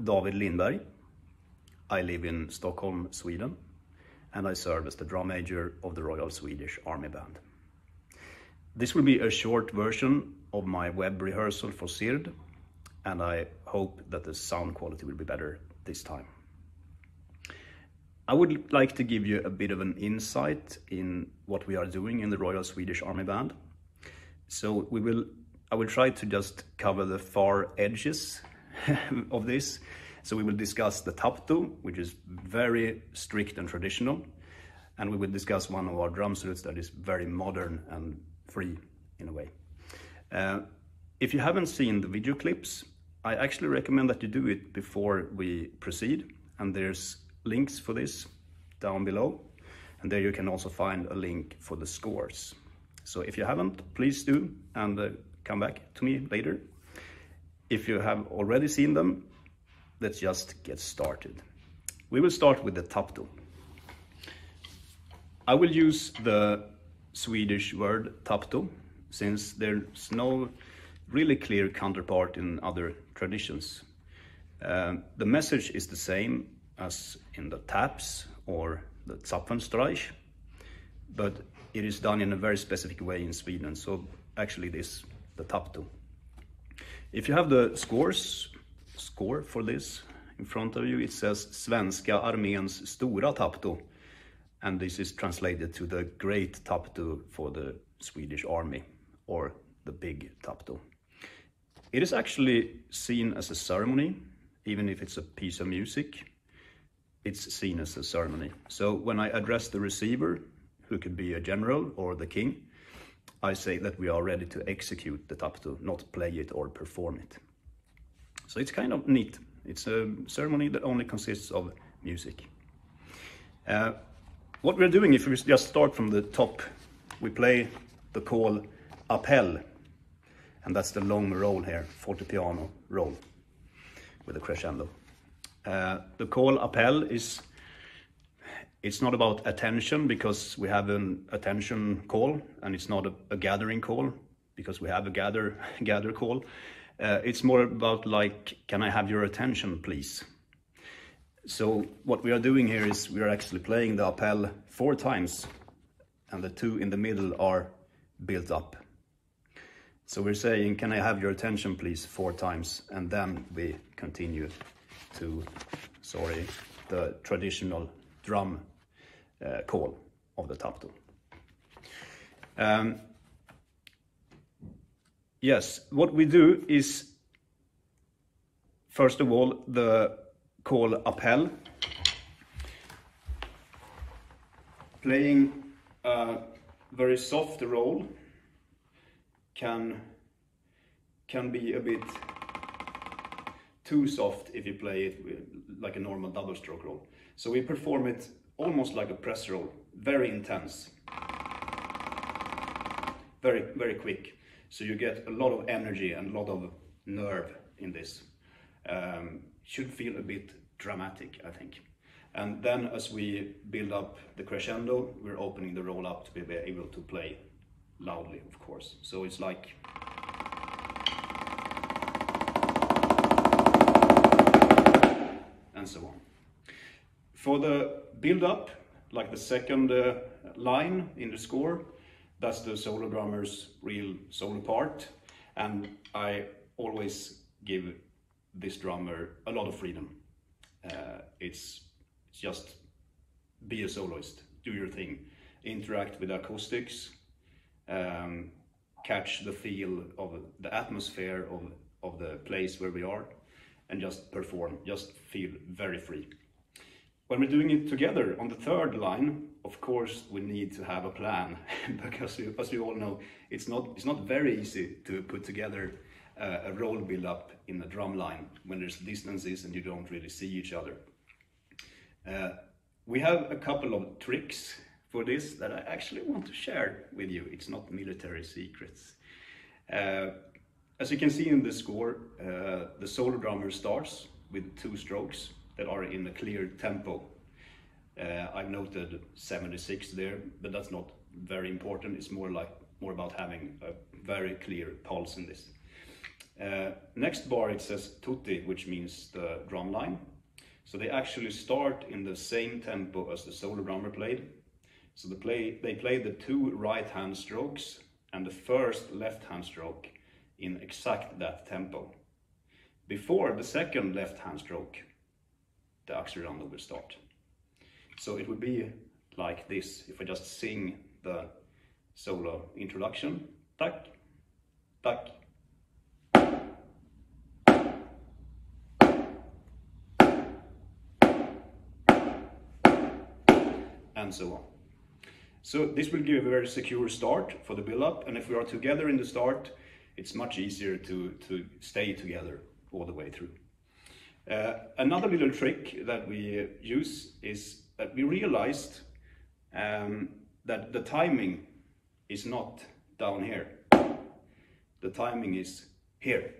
David Lindberg. I live in Stockholm, Sweden, and I serve as the drum major of the Royal Swedish Army Band. This will be a short version of my web rehearsal for SIRD, and I hope that the sound quality will be better this time. I would like to give you a bit of an insight in what we are doing in the Royal Swedish Army Band. So I will try to just cover the far edges of this. So we will discuss the Tapto, which is very strict and traditional, and we will discuss one of our drum suits that is very modern and free in a way. If you haven't seen the video clips, I actually recommend that you do it before we proceed, and there's links for this down below, and there you can also find a link for the scores. So if you haven't, please do, and come back to me later. If you have already seen them, let's just get started. We will start with the Tapto. I will use the Swedish word Tapto, since there's no really clear counterpart in other traditions. The message is the same as in the taps or the Zapfenstreich, but it is done in a very specific way in Sweden, so actually this, the Tapto. If you have the score for this in front of you, it says Svenska arméns stora Tapto, and this is translated to the great Tapto for the Swedish army, or the big Tapto. It is actually seen as a ceremony, even if it's a piece of music, it's seen as a ceremony. So when I address the receiver, who could be a general or the king, I say that we are ready to execute the Tapto, not play it or perform it. So it's kind of neat. It's a ceremony that only consists of music. What we're doing, if we just start from the top, we play the call appel, and that's the long roll here, fortepiano roll with a crescendo. The call appel it's not about attention, because we have an attention call, and it's not a gathering call because we have a gather call. It's more about like, can I have your attention, please? So what we are doing here is we are actually playing the appel 4 times, and the 2 in the middle are built up. So we're saying, can I have your attention, please, 4 times, and then we continue to, the traditional drum call of the Tapto. Yes, what we do is, first of all, the call appel, playing a very soft roll can be a bit too soft if you play it like a normal double stroke roll. So we perform it almost like a press roll, very intense, very, very quick. So you get a lot of energy and a lot of nerve in this. Should feel a bit dramatic, I think. And then as we build up the crescendo, we're opening the roll up to be able to play loudly, of course. So it's like, and so on. For the build up, like the second line in the score, that's the solo drummer's real solo part, and I always give this drummer a lot of freedom. It's just be a soloist, do your thing, interact with acoustics, catch the feel of the atmosphere of the place where we are, and just perform, just feel very free. When we're doing it together on the third line, of course we need to have a plan, because as you all know, it's not very easy to put together a roll build up in a drum line when there's distances and you don't really see each other. We have a couple of tricks for this that I actually want to share with you. It's not military secrets. As you can see in the score, the solo drummer starts with 2 strokes that are in a clear tempo. I've noted 76 there, but that's not very important. It's more about having a very clear pulse in this. Next bar it says tutti, which means the drum line. So they actually start in the same tempo as the solo drummer played. So they play the 2 right hand strokes and the first left hand stroke in exact that tempo. Before the second left hand stroke, the axel-rondo will start. So it would be like this if I just sing the solo introduction. Tack, tack. And so on. So this will give a very secure start for the build-up, and if we are together in the start, it's much easier to stay together all the way through. Another little trick that we use is that we realized that the timing is not down here. The timing is here,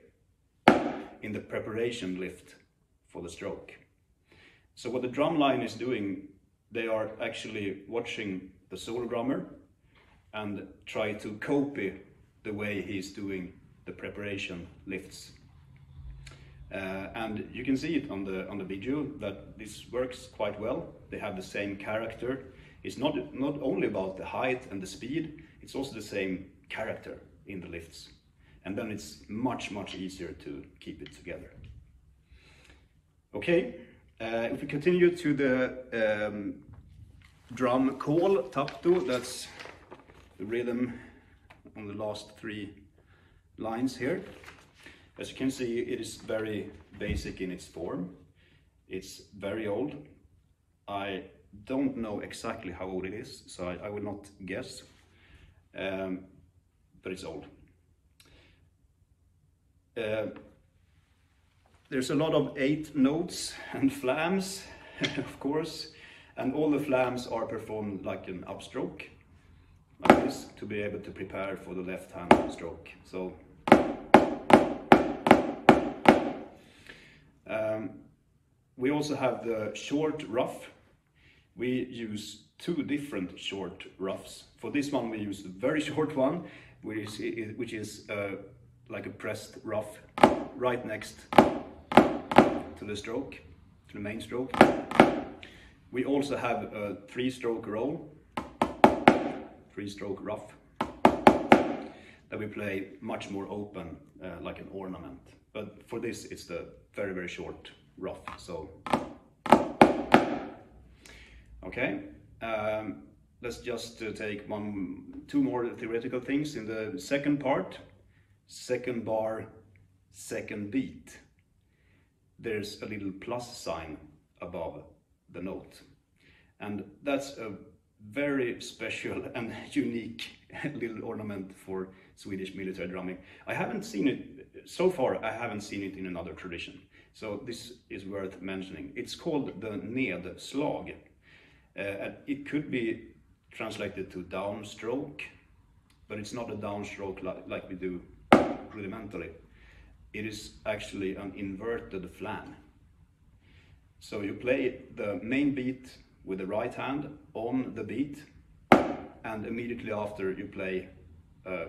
in the preparation lift for the stroke. So what the drum line is doing, they are actually watching the solo drummer and try to copy the way he's doing the preparation lifts. And you can see it on the video that this works quite well. They have the same character. It's not only about the height and the speed, it's also the same character in the lifts. And then it's much easier to keep it together. Okay, if we continue to the drum call, Tapto, that's the rhythm on the last 3 lines here. As you can see, it is very basic in its form. It's very old. I don't know exactly how old it is, so I will not guess, but it's old. There's a lot of 8 notes and flams, of course, and all the flams are performed like an upstroke, like this, to be able to prepare for the left hand stroke. So we also have the short ruff. We use 2 different short ruffs. For this one we use a very short one, which is like a pressed ruff right next to the stroke, to the main stroke. We also have a 3-stroke roll, 3-stroke ruff, that we play much more open, like an ornament. But for this, it's the very short ruff. So, okay, let's just take 2 more theoretical things in the second part. Second bar, second beat. There's a little plus sign above the note, and that's a very special and unique little ornament for Swedish military drumming. I haven't seen it so far. I haven't seen it in another tradition, so this is worth mentioning. It's called the nedslag. It could be translated to downstroke, but it's not a downstroke like we do rudimentally. It is actually an inverted flam. So you play the main beat with the right hand on the beat, and immediately after you play a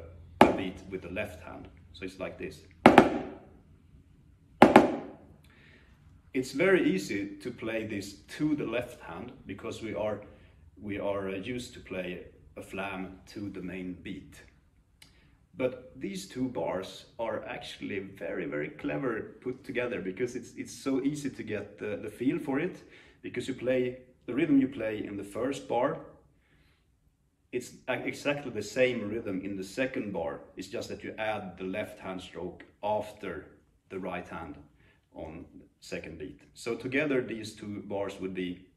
beat with the left hand. So it's like this. It's very easy to play this to the left hand because we are used to play a flam to the main beat. But these 2 bars are actually very clever put together, because it's so easy to get the feel for it, because you play the rhythm you play in the first bar. It's exactly the same rhythm in the second bar. It's just that you add the left hand stroke after the right hand on second beat. So together these 2 bars would be.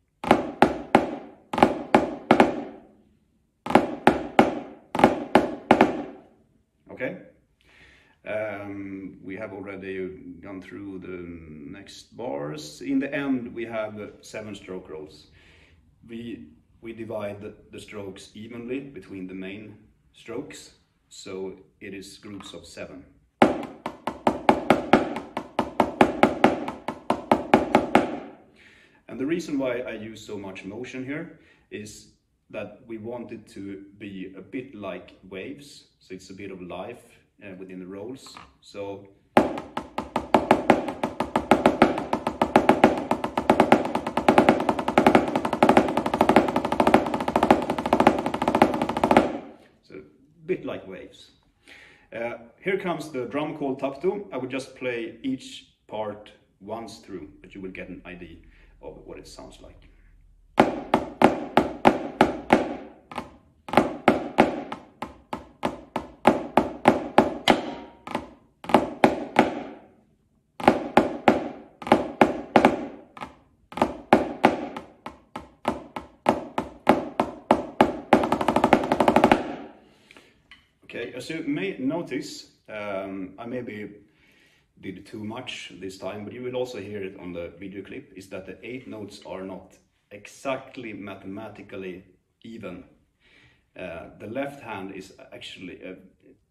Okay, we have already gone through the next bars. In the end we have 7-stroke rolls. We divide the strokes evenly between the main strokes, so it is groups of 7. And the reason why I use so much motion here is that we want it to be a bit like waves, so it's a bit of life within the rolls. So Bit like waves. Here comes the drum called Tapto. I would just play each part once through, but you will get an idea of what it sounds like. Okay, as you may notice, I maybe did too much this time, but you will also hear it on the video clip, is that the 8 notes are not exactly mathematically even. The left hand is actually a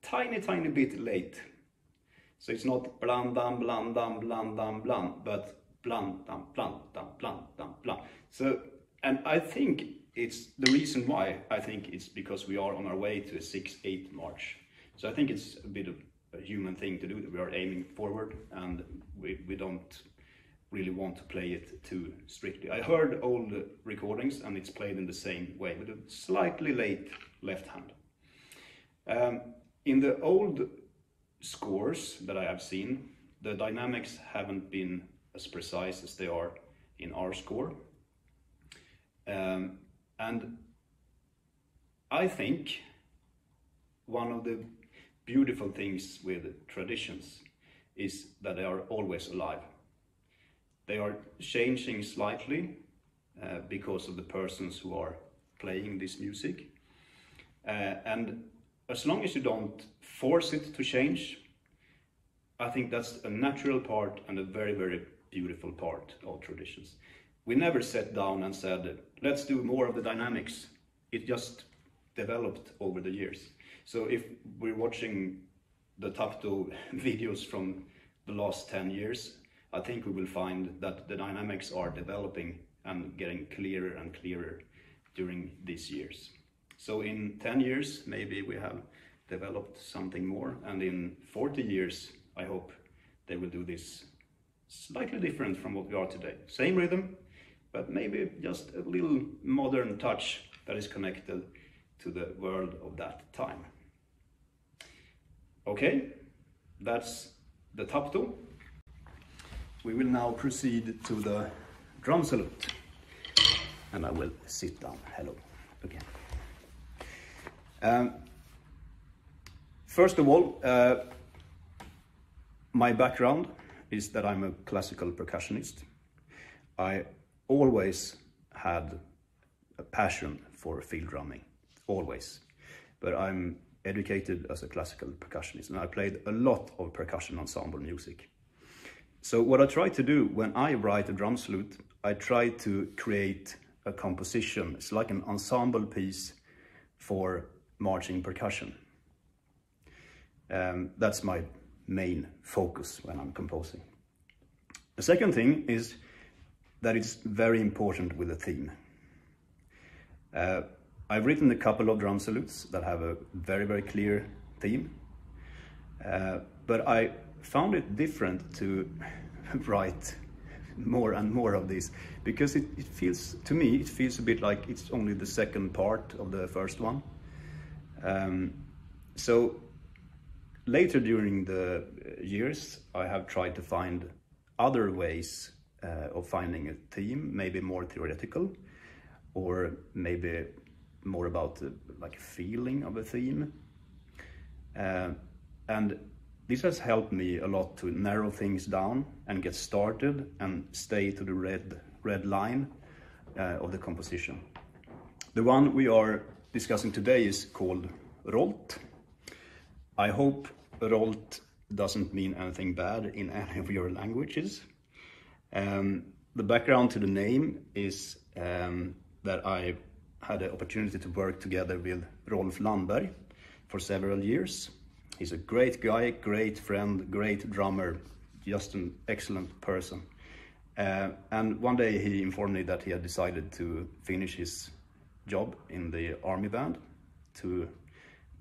tiny bit late. So it's not blam dam blam dam blam dam blam, but blam dam blam dam blam dam blam. So, and I think it's the reason why. I think it's because we are on our way to a 6/8 march. So I think it's a bit of a human thing to do, that we are aiming forward, and we don't really want to play it too strictly. I heard old recordings and it's played in the same way, with a slightly late left hand. In the old scores that I have seen, the dynamics haven't been as precise as they are in our score. And I think one of the beautiful things with traditions is that they are always alive. They are changing slightly because of the persons who are playing this music. And as long as you don't force it to change, I think that's a natural part and a very beautiful part of traditions. We never sat down and said, let's do more of the dynamics. It just developed over the years. So if we're watching the Tapto videos from the last 10 years, I think we will find that the dynamics are developing and getting clearer and clearer during these years. So in 10 years, maybe we have developed something more, and in 40 years, I hope they will do this slightly different from what we are today. Same rhythm, but maybe just a little modern touch that is connected to the world of that time. Okay, that's the Tapto. We will now proceed to the drum salute. And I will sit down. Hello again. First of all, my background is that I'm a classical percussionist. I always had a passion for field drumming, always. But I'm educated as a classical percussionist, and I played a lot of percussion ensemble music. So what I try to do when I write a drum salute, I try to create a composition. It's like an ensemble piece for marching percussion. That's my main focus when I'm composing. The second thing is that it's very important with a theme. I've written a couple of drum salutes that have a very clear theme, but I found it different to write more and more of these, because it feels, to me, it feels a bit like it's only the second part of the first one. So later during the years, I have tried to find other ways of finding a theme, maybe more theoretical, or maybe more about like a feeling of a theme. And this has helped me a lot to narrow things down and get started and stay to the red line of the composition. The one we are discussing today is called Rolt. I hope Rolt doesn't mean anything bad in any of your languages. The background to the name is that I had the opportunity to work together with Rolf Landberg for several years. He's a great guy, great friend, great drummer, just an excellent person. And one day he informed me that he had decided to finish his job in the army band to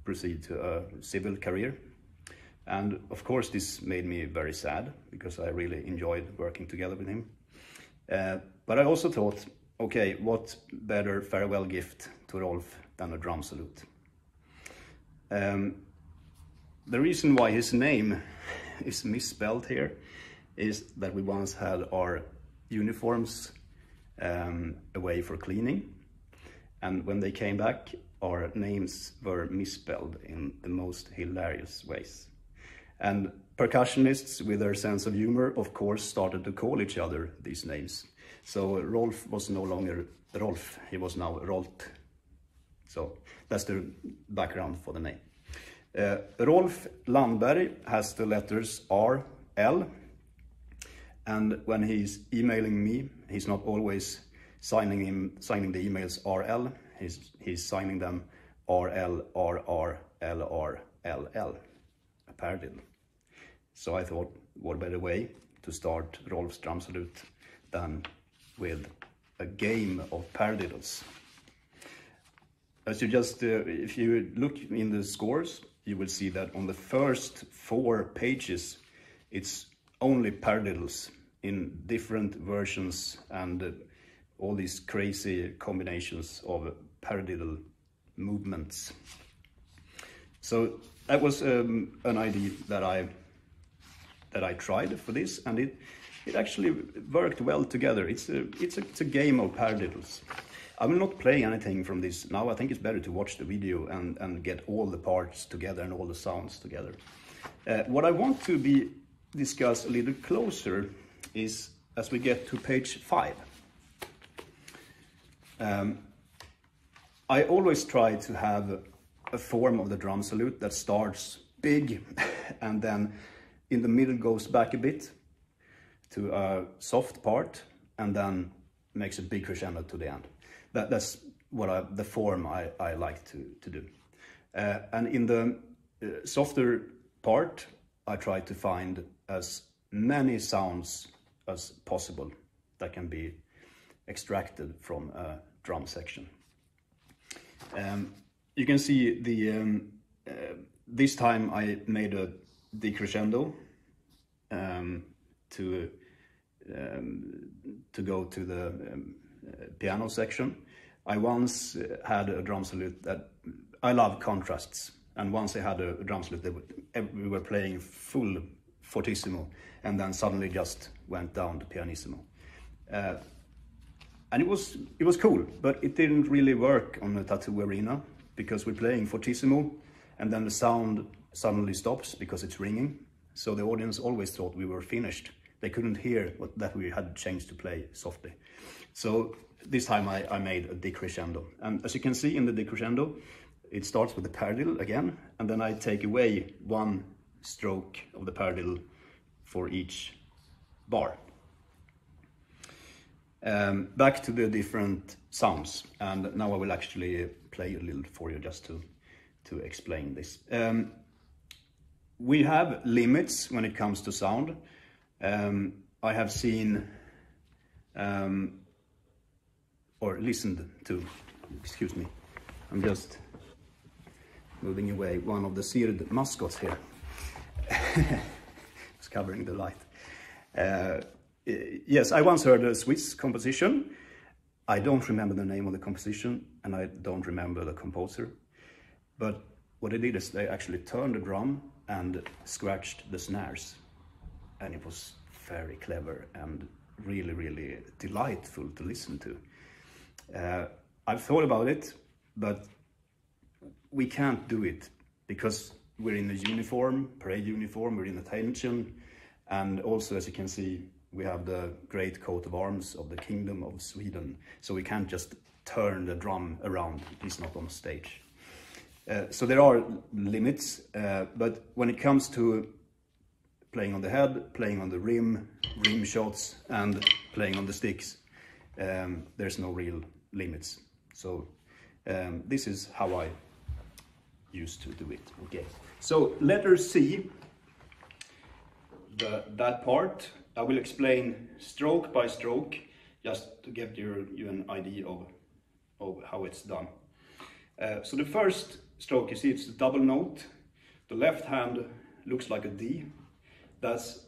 proceed to a civil career. And of course this made me very sad, because I really enjoyed working together with him. But I also thought, okay, what better farewell gift to Rolf than a drum salute? The reason why his name is misspelled here is that we once had our uniforms away for cleaning, and when they came back, our names were misspelled in the most hilarious ways. And percussionists, with their sense of humor, of course, started to call each other these names. So Rolf was no longer Rolf, he was now Rolt. So that's the background for the name. Rolf Lindberg has the letters R, L, and when he's emailing me, he's not always signing the emails RL, he's signing them RL, RR, LR, LL, a paradiddle. So I thought, what better way to start Rolf's drum salute than with a game of paradiddles. As you just, if you look in the scores, you will see that on the first 4 pages, it's only paradiddles in different versions and all these crazy combinations of paradiddle movements. So that was an idea that I tried for this, and it actually worked well together. It's a game of paradiddles. I will not play anything from this now. I think it's better to watch the video and get all the parts together and all the sounds together. What I want to discuss a little closer is as we get to page 5. I always try to have a form of the drum salute that starts big and then in the middle goes back a bit to a soft part and then makes a big crescendo to the end. That's what the form I like to do. And in the softer part, I try to find as many sounds as possible that can be extracted from a drum section. You can see this time I made a decrescendo to go to the piano section. I once had a drum salute that I love contrasts, and once I had a drum salute that we were playing full fortissimo and then suddenly just went down to pianissimo. And it was cool, but it didn't really work on the tattoo arena because we're playing fortissimo and then the sound suddenly stops because it's ringing. So the audience always thought we were finished. They couldn't hear that we had changed to play softly. So this time I made a decrescendo. And as you can see in the decrescendo, it starts with the paradiddle again, and then I take away 1 stroke of the paradiddle for each bar. Back to the different sounds, and now I will actually play a little for you just to explain this. We have limits when it comes to sound. I have seen or listened to, excuse me, I'm just moving away one of the SIRD mascots here. It's covering the light. Yes, I once heard a Swiss composition. I don't remember the name of the composition and I don't remember the composer. But what they did is they actually turned the drum and scratched the snares. And it was very clever and really, really delightful to listen to. I've thought about it, but we can't do it because we're in a uniform, parade uniform, we're in attention. And also, as you can see, we have the great coat of arms of the Kingdom of Sweden. So we can't just turn the drum around, it's not on stage. So there are limits, but when it comes to playing on the head, playing on the rim shots, and playing on the sticks, there's no real limits. So this is how I used to do it. Okay, so letter C, that part, I will explain stroke by stroke, just to give you an idea of how it's done. So the first stroke, you see it's a double note. The left hand looks like a D. That's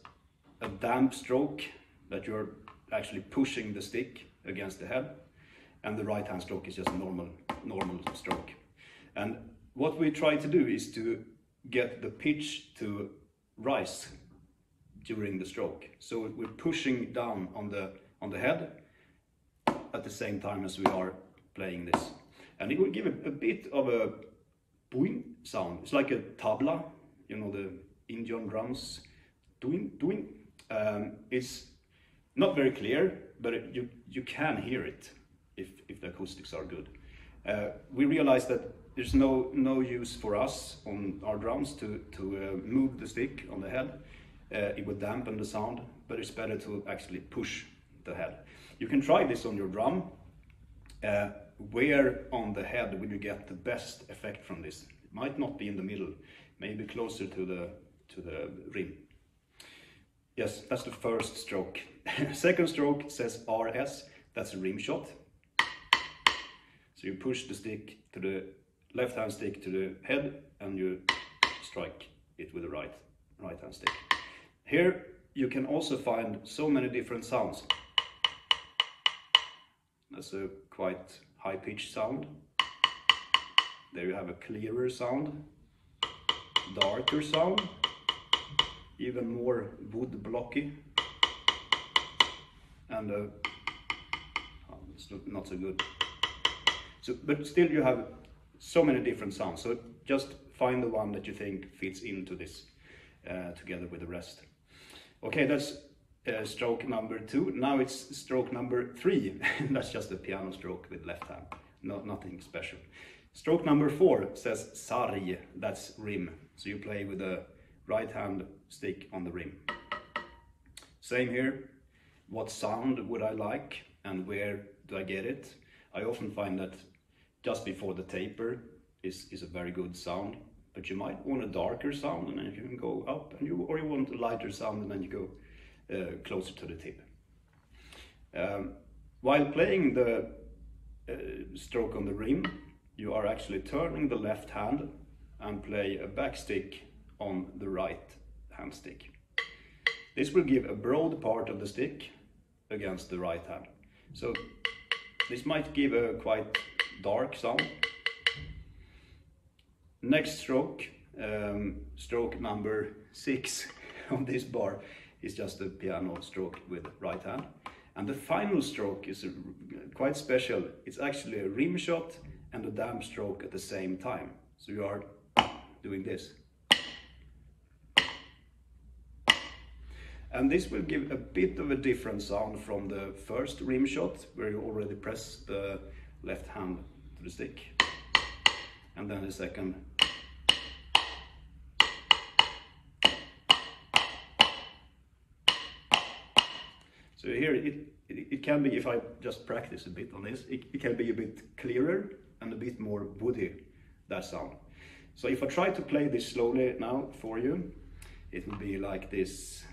a damp stroke that you're actually pushing the stick against the head, and the right hand stroke is just a normal stroke. And what we try to do is to get the pitch to rise during the stroke. So we're pushing down on the head at the same time as we are playing this. And it will give a bit of a boing sound. It's like a tabla, you know, the Indian drums, doing. It's not very clear, but you can hear it if the acoustics are good. We realized that there's no use for us on our drums to move the stick on the head. It would dampen the sound, but it's better to actually push the head. You can try this on your drum. Where on the head will you get the best effect from this? It might not be in the middle, maybe closer to the rim. Yes, that's the first stroke. Second stroke says RS, that's a rim shot. So you push the stick to the left hand stick to the head and you strike it with the right hand stick. Here you can also find so many different sounds. That's a quite high-pitched sound. There you have a clearer sound, darker sound, even more wood blocky, and it's not so good. So, but still you have so many different sounds. So just find the one that you think fits into this together with the rest. Okay, that's stroke number 2. Now it's stroke number 3. That's just a piano stroke with left hand. Nothing special. Stroke number 4 says SIRD, that's rim. So you play with the right hand stick on the rim. Same here. What sound would I like and where do I get it? I often find that just before the taper is a very good sound, but you might want a darker sound and then you can go up, or you want a lighter sound and then you go closer to the tip. While playing the stroke on the rim, you are actually turning the left hand and play a back stick on the right hand stick. This will give a broad part of the stick against the right hand. So this might give a quite dark sound. Next stroke, stroke number 6 on this bar, is just a piano stroke with right hand. And the final stroke is quite special. It's actually a rim shot and a damp stroke at the same time. So you are doing this. And this will give a bit of a different sound from the first rim shot, where you already press the left hand to the stick. And then the second. So here it can be, if I just practice a bit on this, it can be a bit clearer and a bit more woody, that sound. So if I try to play this slowly now for you, it will be like this.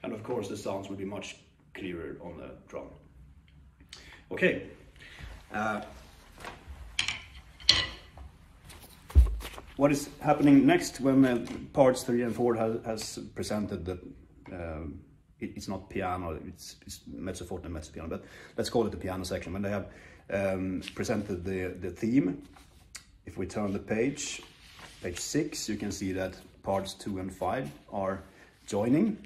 And of course the sounds will be much clearer on the drum. Okay. What is happening next when parts 3 and 4 has presented the it's not piano, it's mezzo forte and mezzo piano, but let's call it the piano section. When they have presented the theme, if we turn the page 6, you can see that parts 2 and 5 are joining,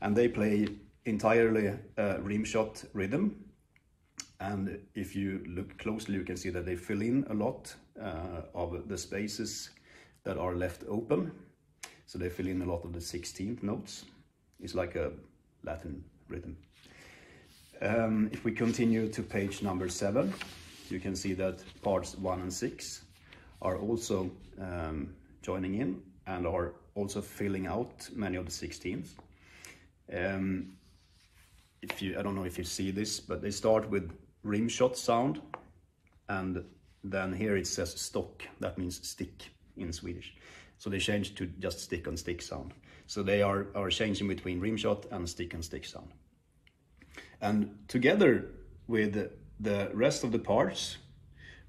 and they play entirely rim shot rhythm. And if you look closely, you can see that they fill in a lot of the spaces that are left open. So they fill in a lot of the 16th notes. It's like a Latin rhythm. If we continue to page number 7, you can see that parts 1 and 6 are also joining in and are also filling out many of the 16th. I don't know if you see this, but they start with rim shot sound, and then here it says stock, that means stick in Swedish. So they changed to just stick-on-stick sound. So they are changing between rimshot and stick-on-stick sound. And together with the rest of the parts,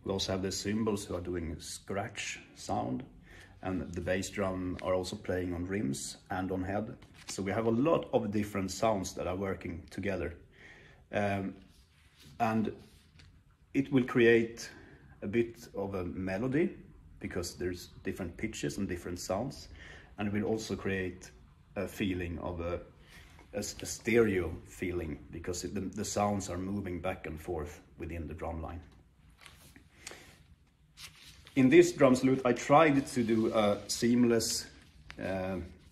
we also have the cymbals who are doing scratch sound, and the bass drum are also playing on rims and on head. So we have a lot of different sounds that are working together. And it will create a bit of a melody because there's different pitches and different sounds. And it will also create a feeling of a stereo feeling because the sounds are moving back and forth within the drum line. In this drum salute, I tried to do a seamless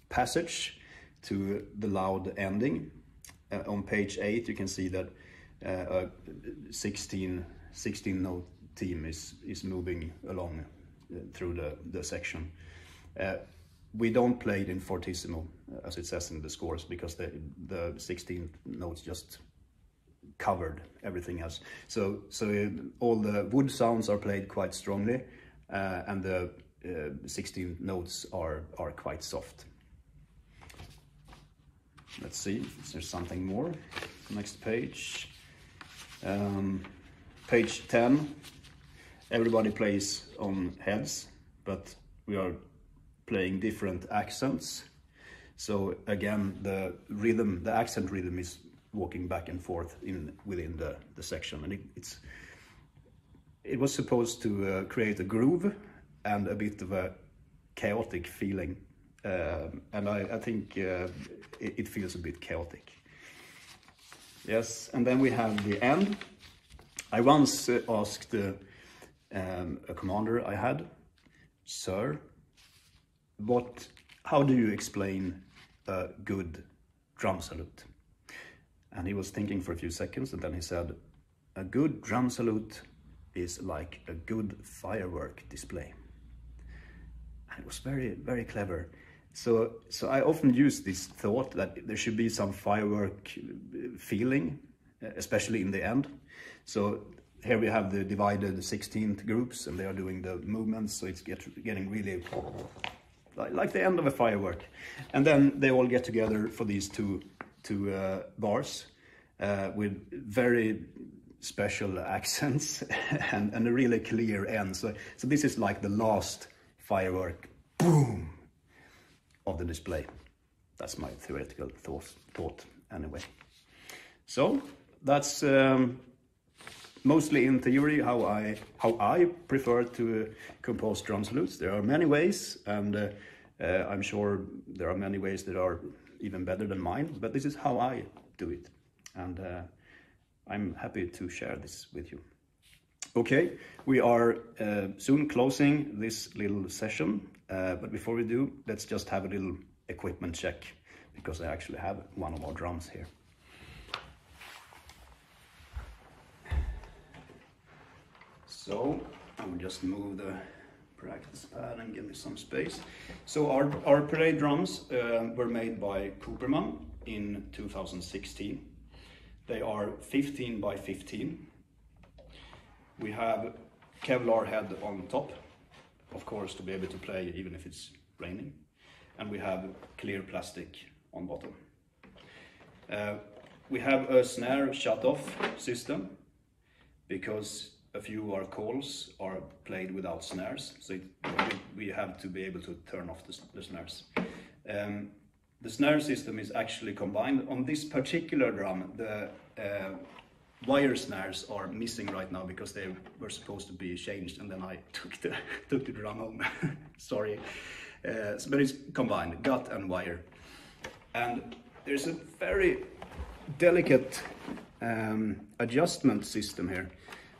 passage to the loud ending. On page 8, you can see that a 16 note theme is moving along through the section. We don't play it in fortissimo, as it says in the scores, because the 16 notes just covered everything else. So all the wood sounds are played quite strongly, and the 16 notes are quite soft. Let's see if there's something more. Next page. Page 10. Everybody plays on heads, but we are playing different accents. So again, the accent rhythm is walking back and forth within the section, and it was supposed to create a groove and a bit of a chaotic feeling, and I think it feels a bit chaotic. Yes, and then we have the end. I once asked a commander I had, "Sir, how do you explain a good drum salute?" And he was thinking for a few seconds, and then he said, "A good drum salute is like a good firework display." And it was very, very clever. So I often use this thought that there should be some firework feeling, especially in the end. So here we have the divided 16th groups, and they are doing the movements, so it's getting really like the end of a firework. And then they all get together for these two bars with very special accents and a really clear end. So this is like the last firework, boom, of the display. That's my theoretical thought anyway. So that's mostly in theory how I prefer to compose drum salutes. There are many ways, and I'm sure there are many ways that are even better than mine, but this is how I do it, and I'm happy to share this with you. Okay, we are soon closing this little session, but before we do, let's just have a little equipment check, because I actually have one of our drums here. So I will just move the practice pad and give me some space. So our parade drums were made by Cooperman in 2016. They are 15 by 15. We have Kevlar head on top, of course, to be able to play even if it's raining. And we have clear plastic on bottom. We have a snare shut-off system, because a few of our calls are played without snares, so we have to be able to turn off the snares. The snare system is actually combined. On this particular drum, the wire snares are missing right now because they were supposed to be changed, and then I took the drum home. Sorry. But it's combined, gut and wire. And there's a very delicate adjustment system here.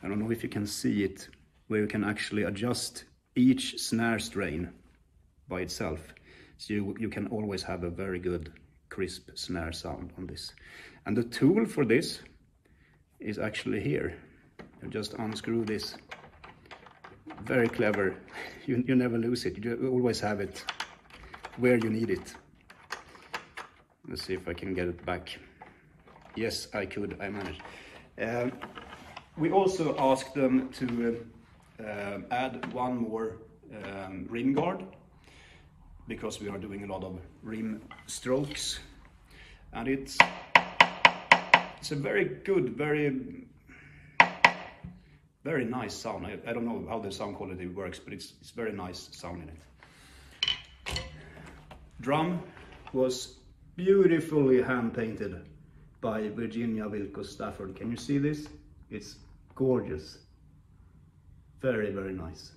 I don't know if you can see it, where you can actually adjust each snare strain by itself. So you can always have a very good crisp snare sound on this. And the tool for this is actually here. You just unscrew this. Very clever. You never lose it. You always have it where you need it. Let's see if I can get it back. Yes, I could. I managed. We also asked them to add one more rim guard. because we are doing a lot of rim strokes, and it's a very good, very nice sound. I don't know how the sound quality works, but it's very nice sound in it. Drum was beautifully hand painted by Virginia Wilco Stafford. Can you see this? It's gorgeous. Very, very nice.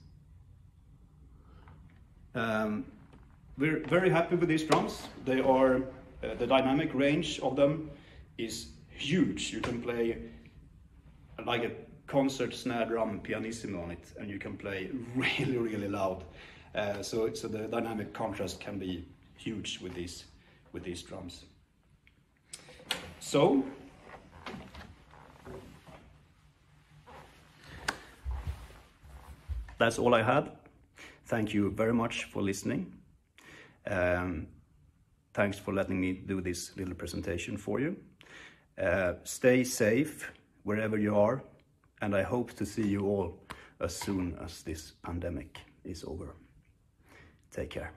We're very happy with these drums. They are, the dynamic range of them is huge. You can play like a concert snare drum pianissimo on it, and you can play really, really loud. So the dynamic contrast can be huge with these drums. So that's all I had. Thank you very much for listening. Thanks for letting me do this little presentation for you. Stay safe wherever you are, and I hope to see you all as soon as this pandemic is over. Take care.